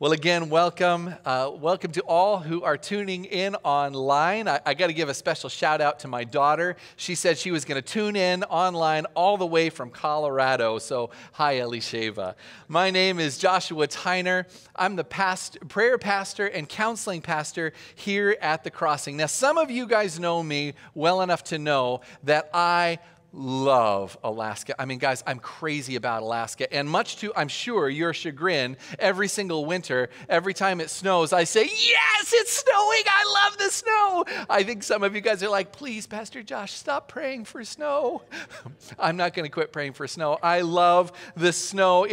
Well, again, welcome. Welcome to all who are tuning in online. I got to give a special shout out to my daughter. She said she was going to tune in online all the way from Colorado. So, hi, Elisheva. My name is Joshua Tyner. I'm the prayer pastor and counseling pastor here at The Crossing. Now, some of you guys know me well enough to know that I love Alaska. I mean, guys, I'm crazy about Alaska. And much to, I'm sure, your chagrin, every single winter, every time it snows, I say, yes, it's snowing. I love the snow. I think some of you guys are like, please, Pastor Josh, stop praying for snow. I'm not going to quit praying for snow. I love the snow.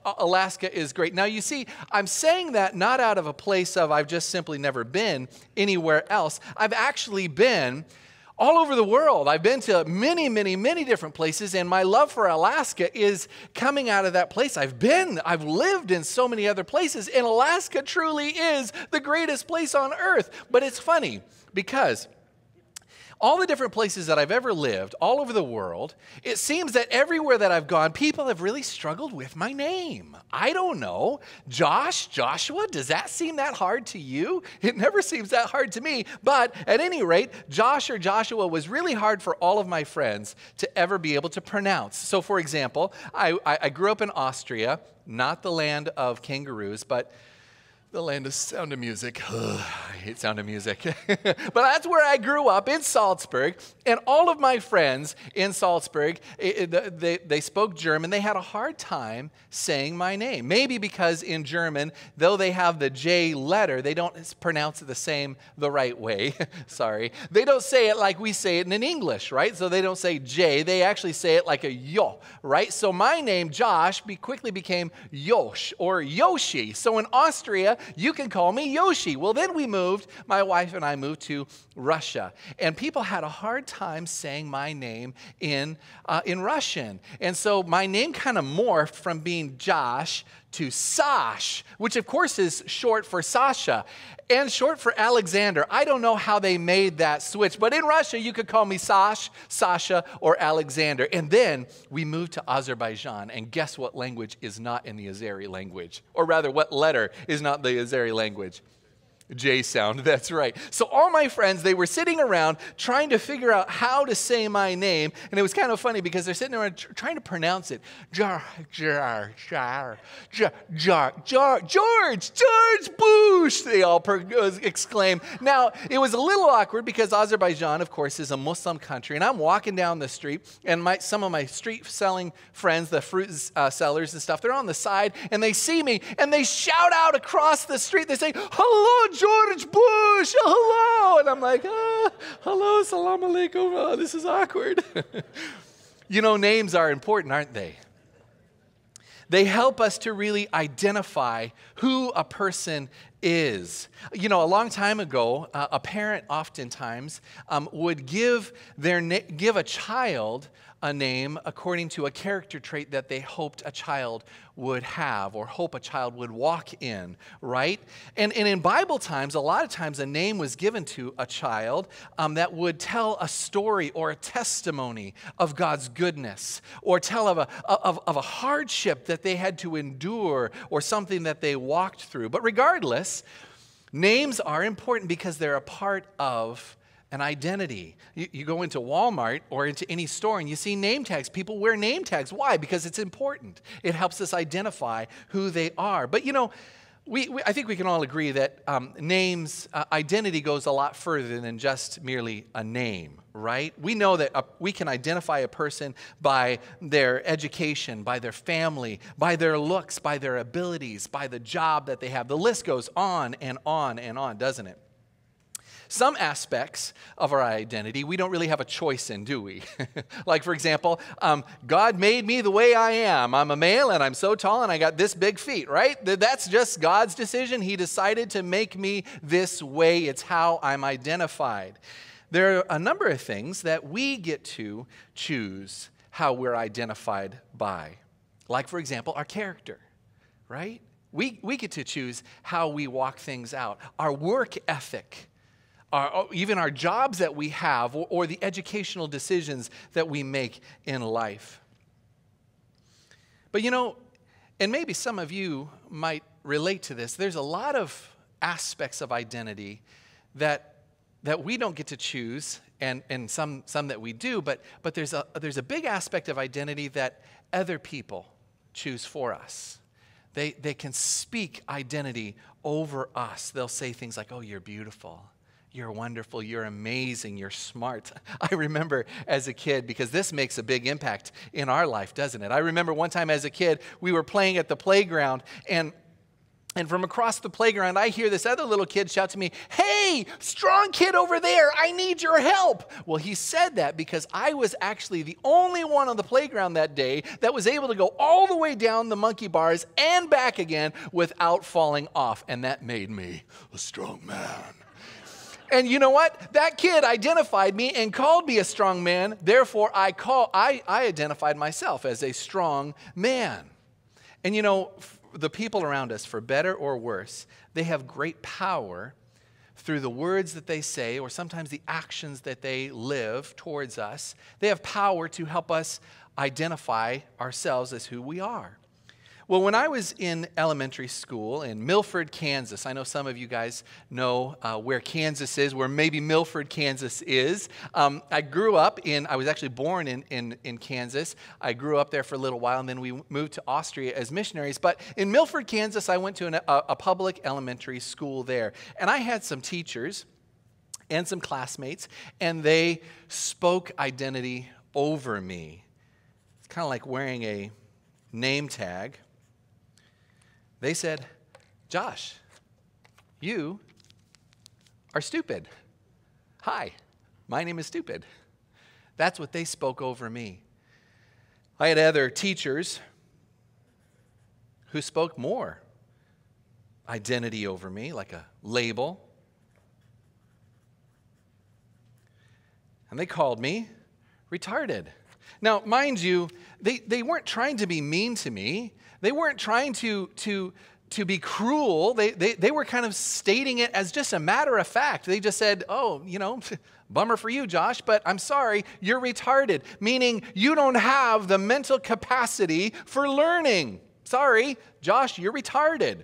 Alaska is great. Now, you see, I'm saying that not out of a place of I've just simply never been anywhere else. I've actually been all over the world. I've been to many, many, many different places, and my love for Alaska is coming out of that place. I've lived in so many other places, and Alaska truly is the greatest place on earth. But it's funny because all the different places that I've ever lived, all over the world, it seems that everywhere that I've gone, people have really struggled with my name. I don't know. Joshua, does that seem that hard to you? It never seems that hard to me. But at any rate, Josh or Joshua was really hard for all of my friends to ever be able to pronounce. So for example, I grew up in Austria, not the land of kangaroos, but the land of Sound of Music. I hate Sound of Music. But that's where I grew up, in Salzburg. And all of my friends in Salzburg, they spoke German. They had a hard time saying my name. Maybe because in German, though they have the J letter, they don't pronounce it the right way. Sorry. They don't say it like we say it in English, right? So they don't say J. They actually say it like a yo, right? So my name, Josh, quickly became Yosh or Yoshi. So in Austria, you can call me Yoshi. Well, then my wife and I moved to Russia. And people had a hard time saying my name in Russian. And so my name kind of morphed from being Josh to Sash, which of course is short for Sasha and short for Alexander. I don't know how they made that switch, but in Russia, you could call me Sash, Sasha, or Alexander. And then we moved to Azerbaijan, and guess what language is not in the Azeri language? Or rather, what letter is not the Azeri language? J sound, that's right. So all my friends, they were sitting around trying to figure out how to say my name, and it was kind of funny because they're sitting around trying to pronounce it. George Bush, they all exclaim. Now, it was a little awkward because Azerbaijan, of course, is a Muslim country, and I'm walking down the street, and some of my street-selling friends, the fruit sellers and stuff, they're on the side, and they see me, and they shout out across the street. They say, "Hello, George Bush, hello." And I'm like, hello, salam alaikum. Oh, this is awkward. You know, names are important, aren't they? They help us to really identify who a person is. You know, a long time ago, a parent oftentimes would give a child a name according to a character trait that they hoped a child would have or hope a child would walk in, right? And in Bible times, a lot of times a name was given to a child that would tell a story or a testimony of God's goodness or tell of a hardship that they had to endure or something that they walked through. But regardless, names are important because they're a part of an identity. You go into Walmart or into any store and you see name tags. People wear name tags. Why? Because it's important. It helps us identify who they are. But you know, I think we can all agree that identity goes a lot further than just merely a name, right? We know that we can identify a person by their education, by their family, by their looks, by their abilities, by the job that they have. The list goes on and on and on, doesn't it? Some aspects of our identity we don't really have a choice in, do we? Like, for example, God made me the way I am. I'm a male and I'm so tall and I got this big feet, right? That's just God's decision. He decided to make me this way. It's how I'm identified. There are a number of things that we get to choose how we're identified by. Like, for example, our character, right? We get to choose how we walk things out. Our work ethic, even our jobs that we have, or the educational decisions that we make in life. But you know, And maybe some of you might relate to this. There's a lot of aspects of identity that we don't get to choose, and some that we do, but there's a big aspect of identity that other people choose for us. They can speak identity over us. They'll say things like, oh, you're beautiful, you're wonderful, you're amazing, you're smart. I remember as a kid, because this makes a big impact in our life, doesn't it? I remember one time as a kid, we were playing at the playground, and from across the playground, I hear this other little kid shout to me, hey, strong kid over there, I need your help. Well, he said that because I was actually the only one on the playground that day that was able to go all the way down the monkey bars and back again without falling off. And that made me a strong man. And you know what? That kid identified me and called me a strong man. Therefore, I identified myself as a strong man. And you know, the people around us, for better or worse, they have great power through the words that they say, or sometimes the actions that they live towards us. They have power to help us identify ourselves as who we are. Well, when I was in elementary school in Milford, Kansas, I know some of you guys know where Kansas is, where maybe Milford, Kansas is. I was actually born in Kansas. I grew up there for a little while, and then we moved to Austria as missionaries. But in Milford, Kansas, I went to a public elementary school there. And I had some teachers and some classmates, and they spoke identity over me. It's kind of like wearing a name tag. They said, Josh, you are stupid. Hi, my name is Stupid. That's what they spoke over me. I had other teachers who spoke more identity over me, like a label. And they called me retarded. Now, mind you, they weren't trying to be mean to me. They weren't trying to be cruel. They were kind of stating it as just a matter of fact. They just said, oh, you know, bummer for you, Josh, but I'm sorry, you're retarded, meaning you don't have the mental capacity for learning. Sorry, Josh, you're retarded.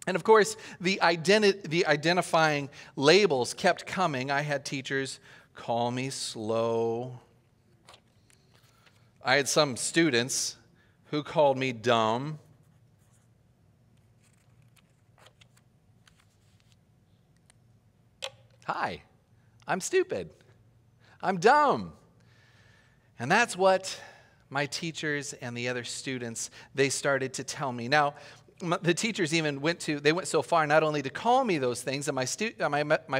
And of course, the identifying labels kept coming. I had teachers call me slow. I had some students who called me dumb. Hi, I'm stupid. I'm dumb. And that's what my teachers and the other students, they started to tell me. Now, the teachers even went so far not only to call me those things, and my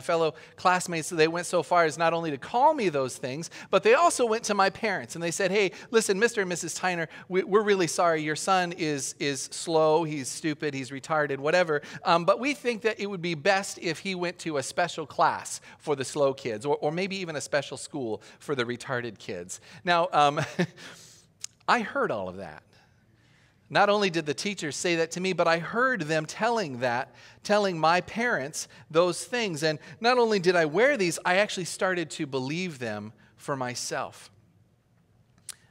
fellow classmates, they went so far as not only to call me those things, but they also went to my parents and they said, hey, listen, Mr. and Mrs. Tyner, we're really sorry. Your son is slow, he's stupid, he's retarded, whatever, but we think that it would be best if he went to a special class for the slow kids, or maybe even a special school for the retarded kids. Now, I heard all of that. Not only did the teachers say that to me, but I heard them telling my parents those things. And not only did I wear these, I actually started to believe them for myself.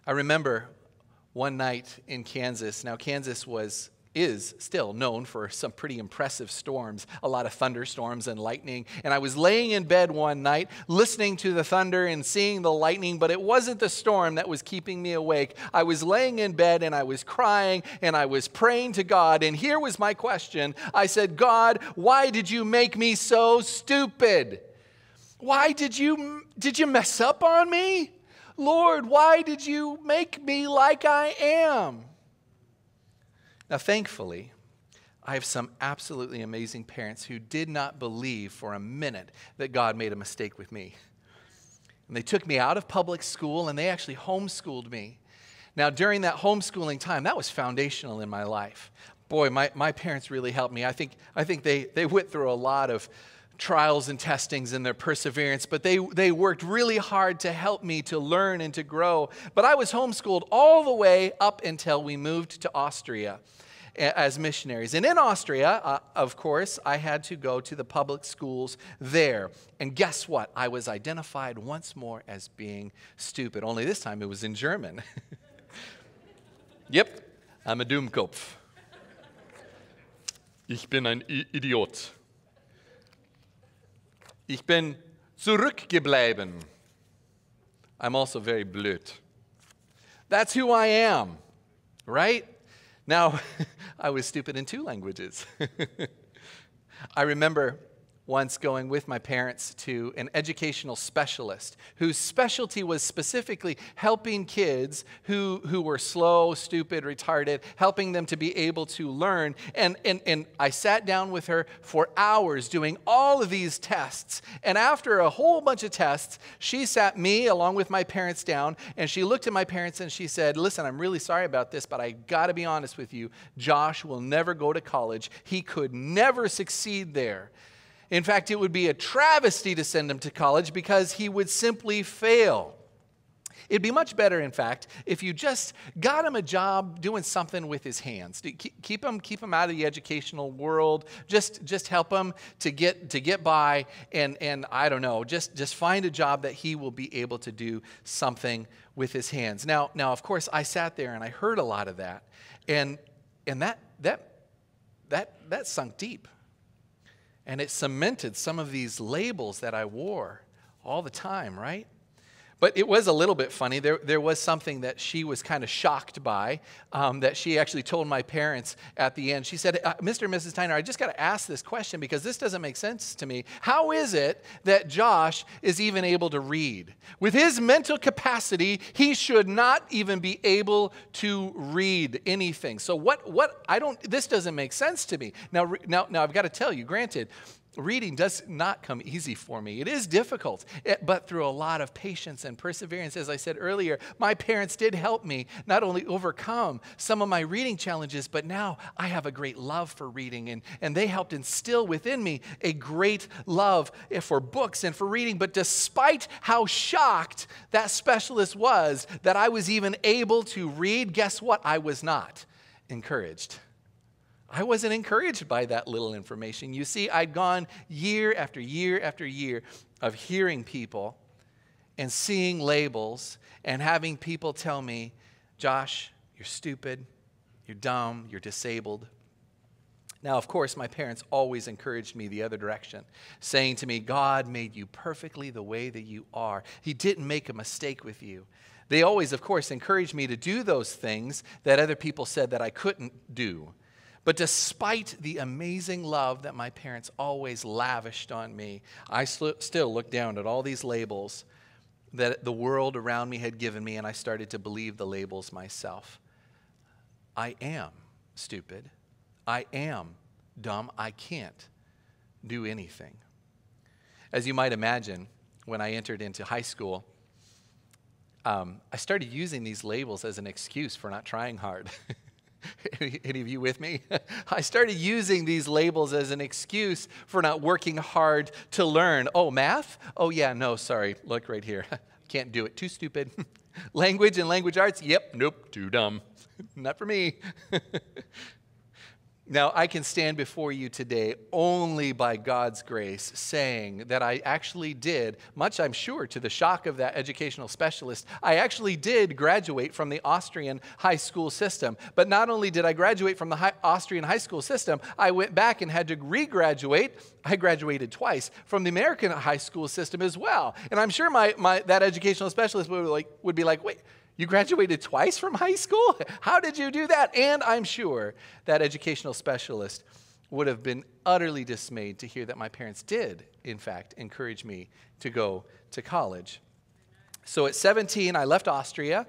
I remember one night in Kansas. Now, Kansas is still known for some pretty impressive storms, a lot of thunderstorms and lightning. And I was laying in bed one night, listening to the thunder and seeing the lightning, but it wasn't the storm that was keeping me awake. I was laying in bed and I was crying and I was praying to God. And here was my question. I said, God, why did you make me so stupid? Why did you mess up on me? Lord, why did you make me like I am? Now, thankfully, I have some absolutely amazing parents who did not believe for a minute that God made a mistake with me. And they took me out of public school and they actually homeschooled me. Now, during that homeschooling time, that was foundational in my life. Boy, my parents really helped me. I think they went through a lot of trials and testings in their perseverance, but they worked really hard to help me to learn and to grow. But I was homeschooled all the way up until we moved to Austria as missionaries. And in Austria, of course, I had to go to the public schools there. And guess what? I was identified once more as being stupid. Only this time it was in German. Yep. I'm a Dummkopf. Ich bin ein Idiot. Ich bin zurückgeblieben. I'm also very blöd. That's who I am, right? Now, I was stupid in 2 languages. I remember once going with my parents to an educational specialist whose specialty was specifically helping kids who were slow, stupid, retarded, helping them to be able to learn. And I sat down with her for hours doing all of these tests. And after a whole bunch of tests, she sat me along with my parents down, and she looked at my parents and she said, listen, I'm really sorry about this, but I got to be honest with you. Josh will never go to college. He could never succeed there. In fact, it would be a travesty to send him to college because he would simply fail. It'd be much better, in fact, if you just got him a job doing something with his hands. Keep him out of the educational world. Just help him to get by, and I don't know, just find a job that he will be able to do something with his hands. Now, of course, I sat there and I heard a lot of that, and that sunk deep. And it cemented some of these labels that I wore all the time, right? But it was a little bit funny. There was something that she was kind of shocked by that she actually told my parents at the end. She said, Mr. and Mrs. Tyner, I just got to ask this question because this doesn't make sense to me. How is it that Josh is even able to read? With his mental capacity, he should not even be able to read anything. So this doesn't make sense to me. Now I've got to tell you, granted, reading does not come easy for me. It is difficult, but through a lot of patience and perseverance, as I said earlier, my parents did help me not only overcome some of my reading challenges, but now I have a great love for reading, and they helped instill within me a great love for books and for reading. But despite how shocked that specialist was that I was even able to read, guess what? I was not encouraged. I wasn't encouraged by that little information. You see, I'd gone year after year after year of hearing people and seeing labels and having people tell me, Josh, you're stupid, you're dumb, you're disabled. Now, of course, my parents always encouraged me the other direction, saying to me, God made you perfectly the way that you are. He didn't make a mistake with you. They always, of course, encouraged me to do those things that other people said that I couldn't do. But despite the amazing love that my parents always lavished on me, I still looked down at all these labels that the world around me had given me, and I started to believe the labels myself. I am stupid. I am dumb. I can't do anything. As you might imagine, when I entered into high school, I started using these labels as an excuse for not trying hard. Any of you with me? I started using these labels as an excuse for not working hard to learn. Oh, math? Oh, yeah, no, sorry. Look right here. Can't do it. Too stupid. Language and language arts? Yep, nope, too dumb. Not for me. Now, I can stand before you today only by God's grace, saying that I actually did, much I'm sure to the shock of that educational specialist, I actually did graduate from the Austrian high school system. But not only did I graduate from the Austrian high school system, I went back and had to regraduate. I graduated twice from the American high school system as well. And I'm sure that educational specialist would be like, wait, you graduated twice from high school? How did you do that? And I'm sure that educational specialist would have been utterly dismayed to hear that my parents did, in fact, encourage me to go to college. So at 17, I left Austria,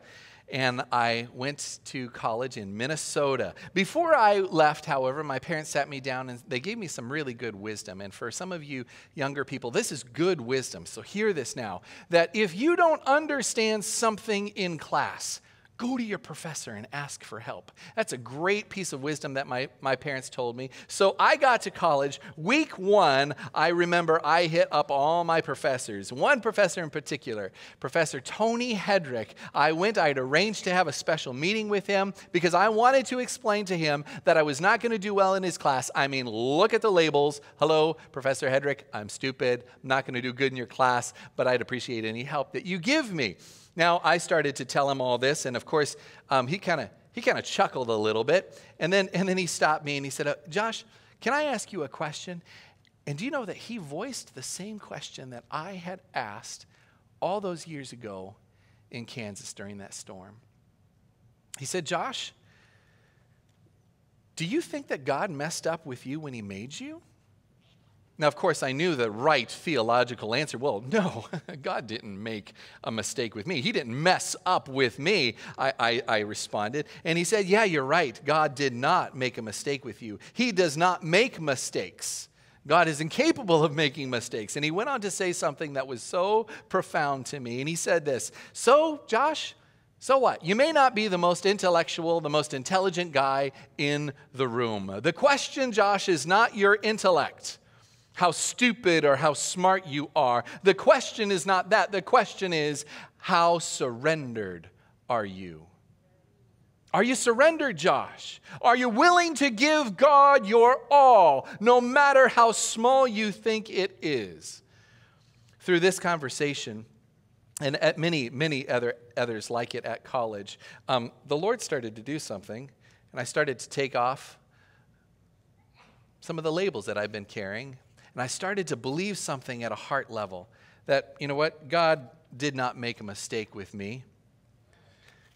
and I went to college in Minnesota. Before I left, however, my parents sat me down and they gave me some really good wisdom. And for some of you younger people, this is good wisdom. So hear this now, that if you don't understand something in class, go to your professor and ask for help. That's a great piece of wisdom that my parents told me. So I got to college. Week 1, I remember I hit up all my professors. One professor in particular, Professor Tony Hedrick. I'd arranged to have a special meeting with him because I wanted to explain to him that I was not going to do well in his class. I mean, look at the labels. Hello, Professor Hedrick, I'm stupid. I'm not going to do good in your class, but I'd appreciate any help that you give me. Now, I started to tell him all this, and of course, he kind he kind of chuckled a little bit, and then he stopped me and he said, Josh, can I ask you a question? And do you know that he voiced the same question that I had asked all those years ago in Kansas during that storm? He said, Josh, do you think that God messed up with you when he made you? Now, of course, I knew the right theological answer. Well, no, God didn't make a mistake with me. He didn't mess up with me, I responded. And he said, yeah, you're right. God did not make a mistake with you. He does not make mistakes. God is incapable of making mistakes. And he went on to say something that was so profound to me. And he said this, so, Josh, so what? You may not be the most intellectual, the most intelligent guy in the room. The question, Josh, is not your intellect, how stupid or how smart you are. The question is not that. The question is, how surrendered are you? Are you surrendered, Josh? Are you willing to give God your all, no matter how small you think it is? Through this conversation, and at many others like it at college, the Lord started to do something, and I started to take off some of the labels that I've been carrying. And I started to believe something at a heart level that, you know what, God did not make a mistake with me.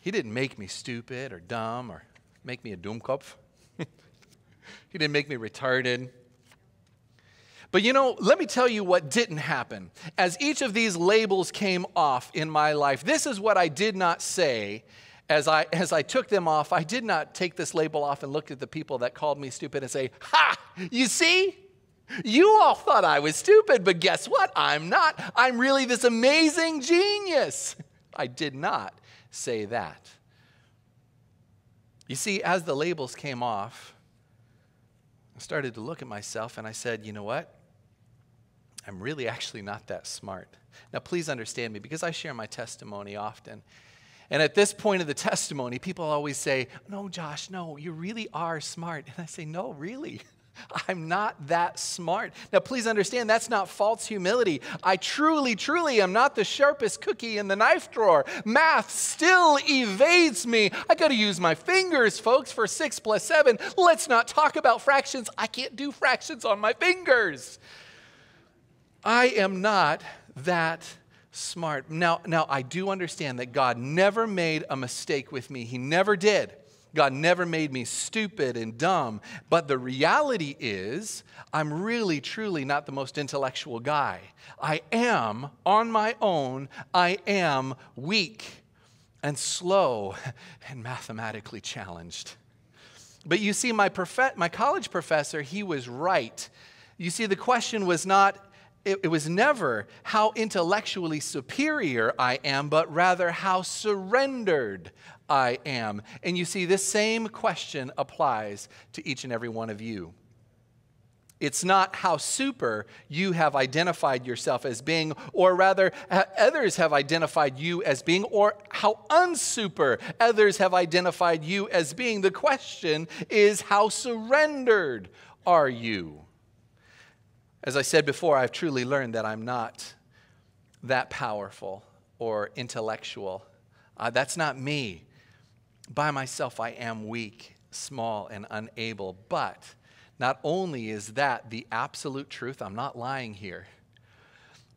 He didn't make me stupid or dumb or make me a Dummkopf. He didn't make me retarded. But you know, let me tell you what didn't happen. As each of these labels came off in my life, this is what I did not say. As I took them off, I did not take this label off and look at the people that called me stupid and say, ha, you see? You all thought I was stupid, but guess what? I'm not. I'm really this amazing genius. I did not say that. You see, as the labels came off, I started to look at myself and I said, you know what? I'm really actually not that smart. Now, please understand me because I share my testimony often. And at this point of the testimony, people always say, no, Josh, no, you really are smart. And I say, no, really? I'm not that smart. Now, please understand, that's not false humility. I truly am not the sharpest cookie in the knife drawer. Math still evades me. I got to use my fingers, folks, for 6 + 7. Let's not talk about fractions. I can't do fractions on my fingers. I am not that smart. Now, I do understand that God never made a mistake with me. He never did. God never made me stupid and dumb, but the reality is I'm really, truly not the most intellectual guy. I am, on my own, I am weak and slow and mathematically challenged. But you see, my college professor, he was right. You see, the question was not, it was never how intellectually superior I am, but rather how surrendered I am. And you see, this same question applies to each and every one of you. It's not how super you have identified yourself as being, or rather, others have identified you as being, or how unsuper others have identified you as being. The question is, how surrendered are you? As I said before, I've truly learned that I'm not that powerful or intellectual. That's not me. By myself, I am weak, small, and unable. But not only is that the absolute truth, I'm not lying here,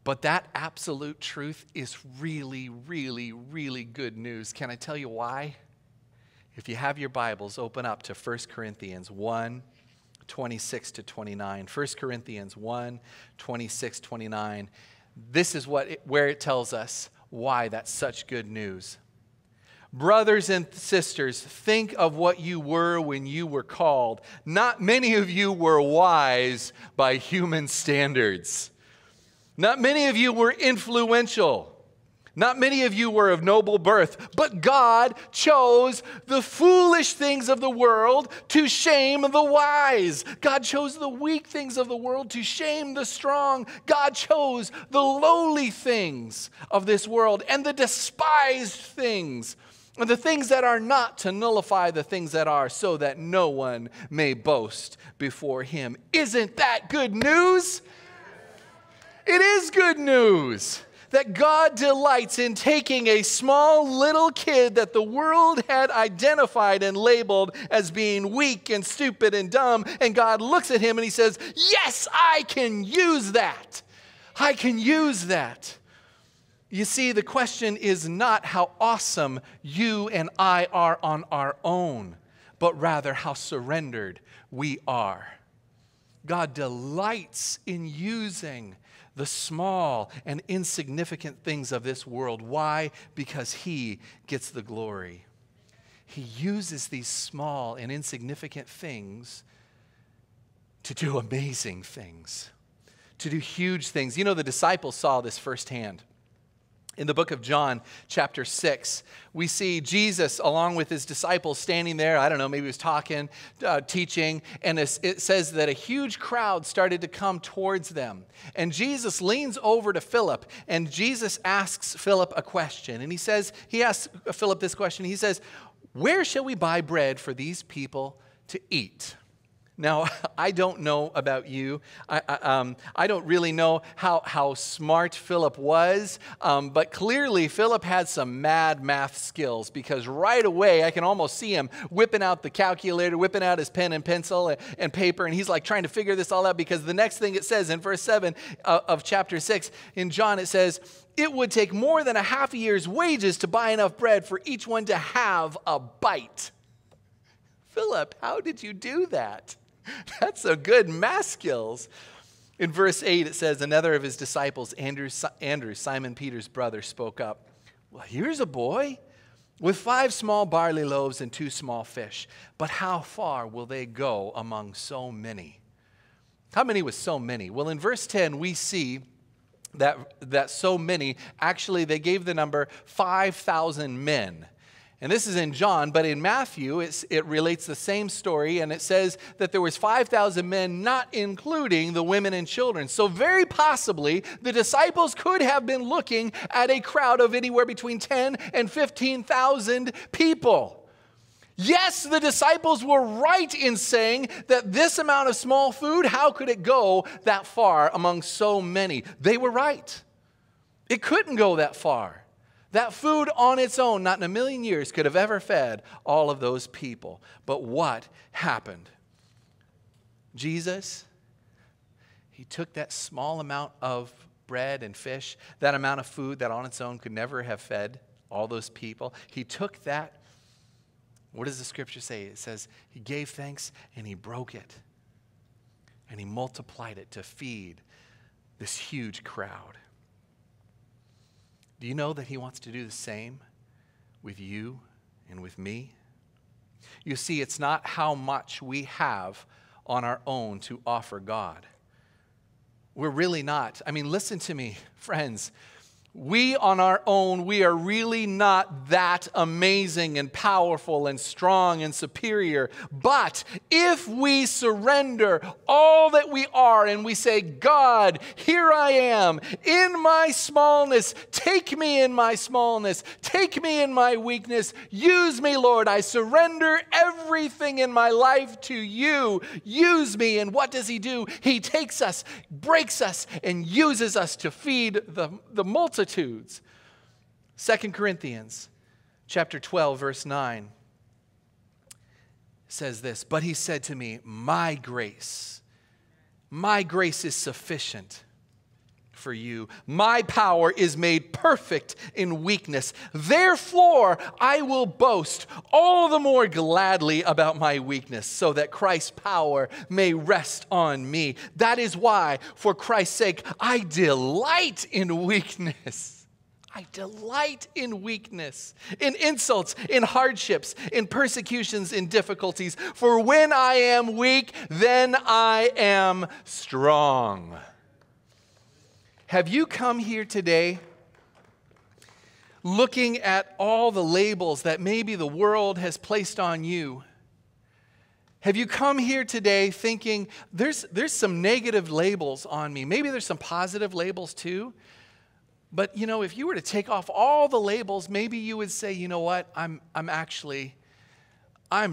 but that absolute truth is really, really, really good news. Can I tell you why? If you have your Bibles, open up to 1 Corinthians 1, 26 to 29. 1 Corinthians 1, 26, 29. This is where it tells us why that's such good news. Brothers and sisters, think of what you were when you were called. Not many of you were wise by human standards. Not many of you were influential. Not many of you were of noble birth, but God chose the foolish things of the world to shame the wise. God chose the weak things of the world to shame the strong. God chose the lowly things of this world and the despised things, and the things that are not, to nullify the things that are, so that no one may boast before him. Isn't that good news? It is good news. that God delights in taking a small little kid that the world had identified and labeled as being weak and stupid and dumb, and God looks at him and he says, yes, I can use that. I can use that. You see, the question is not how awesome you and I are on our own, but rather how surrendered we are. God delights in using the small and insignificant things of this world. Why? Because he gets the glory. He uses these small and insignificant things to do amazing things, to do huge things. You know, the disciples saw this firsthand. In the book of John, chapter 6, we see Jesus along with his disciples standing there. I don't know, maybe he was talking, teaching, and it says that a huge crowd started to come towards them. And Jesus leans over to Philip, and Jesus asks Philip a question. And he asks Philip this question. He says, where shall we buy bread for these people to eat? Now, I don't know about you. I don't really know how smart Philip was, but clearly Philip had some mad math skills, because right away I can almost see him whipping out the calculator, whipping out his pen and pencil and paper, and he's like trying to figure this all out, because the next thing it says in verse 7 of chapter 6 in John, it says, it would take more than a half a year's wages to buy enough bread for each one to have a bite. Philip, how did you do that? That's a good math skills. In verse 8, it says, another of his disciples, Andrew, Simon Peter's brother, spoke up. Well, here's a boy with 5 small barley loaves and 2 small fish. But how far will they go among so many? How many was so many? Well, in verse 10, we see that so many, actually they gave the number 5,000 men. And this is in John, but in Matthew, it relates the same story, and it says that there was 5,000 men, not including the women and children. So very possibly, the disciples could have been looking at a crowd of anywhere between 10 and 15,000 people. Yes, the disciples were right in saying that this amount of small food, how could it go that far among so many? They were right. It couldn't go that far. That food on its own, not in a million years, could have ever fed all of those people. But what happened? Jesus, he took that small amount of bread and fish, that amount of food that on its own could never have fed all those people. He took that. What does the scripture say? It says he gave thanks and he broke it. And he multiplied it to feed this huge crowd. Do you know that he wants to do the same with you and with me? You see, it's not how much we have on our own to offer God. We're really not. I mean, listen to me, friends. We on our own, we are really not that amazing and powerful and strong and superior. But if we surrender all that we are and we say, God, here I am in my smallness. Take me in my smallness. Take me in my weakness. Use me, Lord. I surrender everything in my life to you. Use me. And what does he do? He takes us, breaks us, and uses us to feed the multitudes. 2 Corinthians chapter 12, verse 9 says this, but he said to me, my grace is sufficient for you. My power is made perfect in weakness. Therefore, I will boast all the more gladly about my weakness, so that Christ's power may rest on me. That is why, for Christ's sake, I delight in weakness. I delight in weakness, in insults, in hardships, in persecutions, in difficulties. For when I am weak, then I am strong. Have you come here today looking at all the labels that maybe the world has placed on you? Have you come here today thinking, there's some negative labels on me? Maybe there's some positive labels too. But, you know, if you were to take off all the labels, maybe you would say, you know what, I'm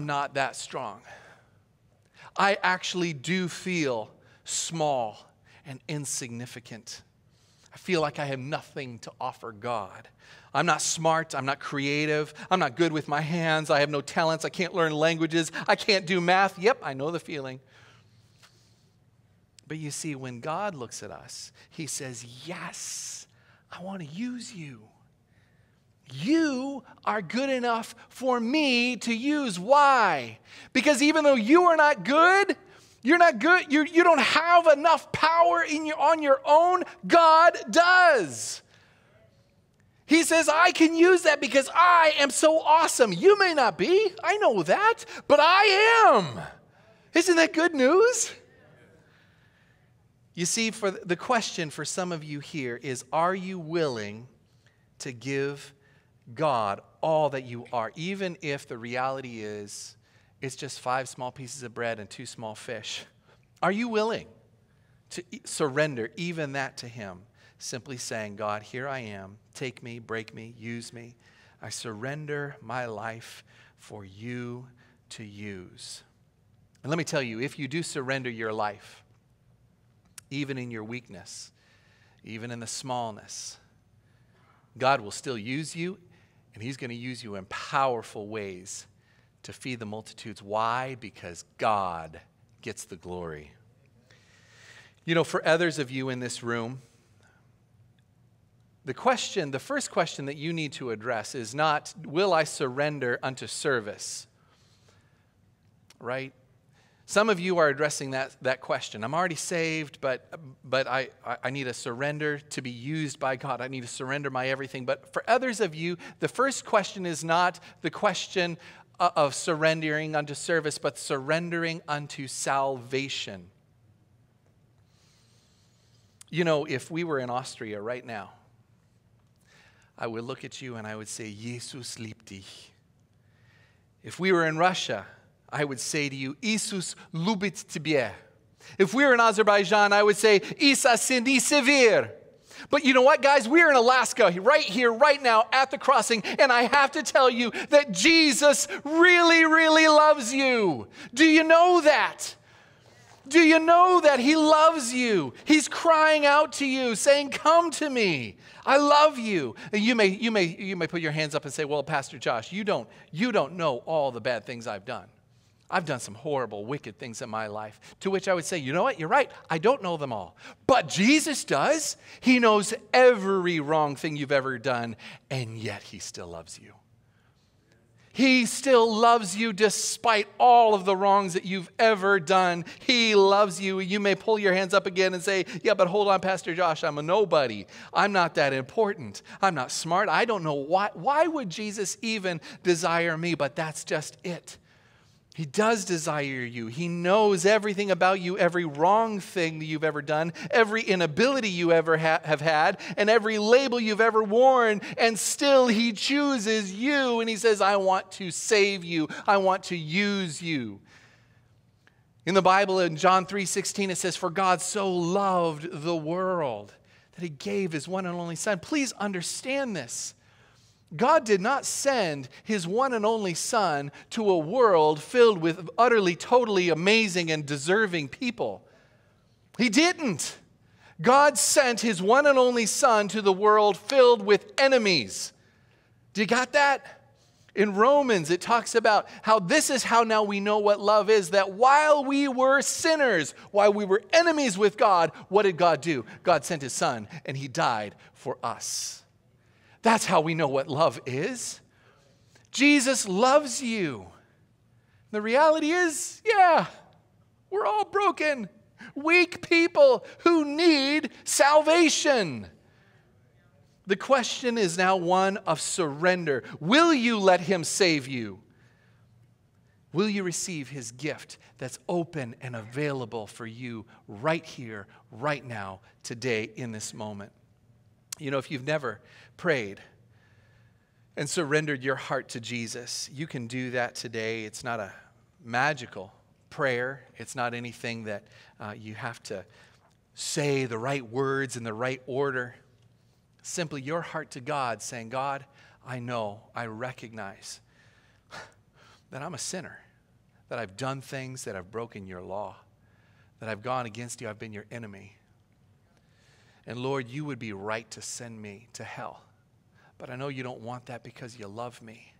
not that strong. I actually do feel small and insignificant. I feel like I have nothing to offer God. I'm not smart. I'm not creative. I'm not good with my hands. I have no talents. I can't learn languages. I can't do math. Yep, I know the feeling. But you see, when God looks at us, he says, yes, I want to use you. You are good enough for me to use. Why? Because even though you are not good, you're not good, you don't have enough power on your own, God does. He says, I can use that because I am so awesome. You may not be, I know that, but I am. Isn't that good news? You see, for the question for some of you here is, are you willing to give God all that you are, even if the reality is it's just 5 small pieces of bread and 2 small fish? Are you willing to surrender even that to him? Simply saying, God, here I am. Take me, break me, use me. I surrender my life for you to use. And let me tell you, if you do surrender your life, even in your weakness, even in the smallness, God will still use you, and he's going to use you in powerful ways to feed the multitudes. Why? Because God gets the glory. You know, for others of you in this room, the first question that you need to address is not, will I surrender unto service? Right? Some of you are addressing that question. I'm already saved, but I need to surrender to be used by God. I need to surrender my everything. But for others of you, the first question is not the question of surrendering unto service, but surrendering unto salvation. You know, if we were in Austria right now, I would look at you and I would say, Jesus liebt dich. If we were in Russia, I would say to you, Isus lubit tebe. If we were in Azerbaijan, I would say, Isa sindi sevir. But you know what, guys? We're in Alaska, right here, right now, at the crossing, and I have to tell you that Jesus really, really loves you. Do you know that? Do you know that he loves you? He's crying out to you, saying, come to me. I love you. And you may put your hands up and say, well, Pastor Josh, you don't know all the bad things I've done. I've done some horrible, wicked things in my life. To which I would say, you know what? You're right. I don't know them all. But Jesus does. He knows every wrong thing you've ever done, and yet he still loves you. He still loves you despite all of the wrongs that you've ever done. He loves you. You may pull your hands up again and say, yeah, but hold on, Pastor Josh, I'm a nobody. I'm not that important. I'm not smart. I don't know why. Why would Jesus even desire me? But that's just it. He does desire you. He knows everything about you, every wrong thing that you've ever done, every inability you ever have had, and every label you've ever worn, and still he chooses you, and he says, I want to save you. I want to use you. In the Bible, in John 3:16, it says, for God so loved the world that he gave his one and only Son. Please understand this. God did not send his one and only Son to a world filled with utterly, totally amazing and deserving people. He didn't. God sent his one and only Son to the world filled with enemies. Do you got that? In Romans, it talks about how this is how now we know what love is, that while we were sinners, while we were enemies with God, what did God do? God sent his Son, and he died for us. That's how we know what love is. Jesus loves you. The reality is, yeah, we're all broken, weak people who need salvation. The question is now one of surrender. Will you let him save you? Will you receive his gift that's open and available for you right here, right now, today, in this moment? You know, if you've never prayed and surrendered your heart to Jesus, you can do that today. It's not a magical prayer. It's not anything that you have to say the right words in the right order. Simply your heart to God, saying, God, I know, I recognize that I'm a sinner, that I've done things that have broken your law, that I've gone against you, I've been your enemy. And Lord, you would be right to send me to hell. But I know you don't want that because you love me.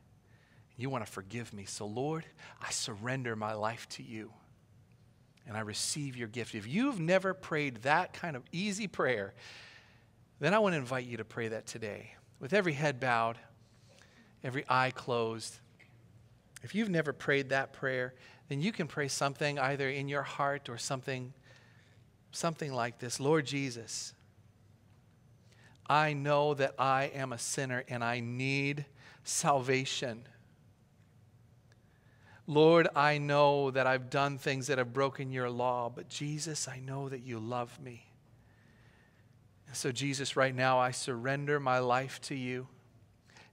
You want to forgive me. So Lord, I surrender my life to you. And I receive your gift. If you've never prayed that kind of easy prayer, then I want to invite you to pray that today. With every head bowed, every eye closed. If you've never prayed that prayer, then you can pray something either in your heart or something like this. Lord Jesus, I know that I am a sinner and I need salvation. Lord, I know that I've done things that have broken your law, but Jesus, I know that you love me. And so Jesus, right now, I surrender my life to you.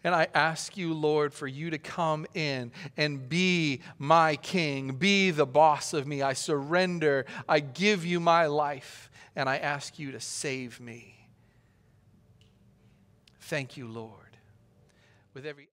And I ask you, Lord, for you to come in and be my king, be the boss of me. I surrender, I give you my life, and I ask you to save me. Thank you, Lord. With every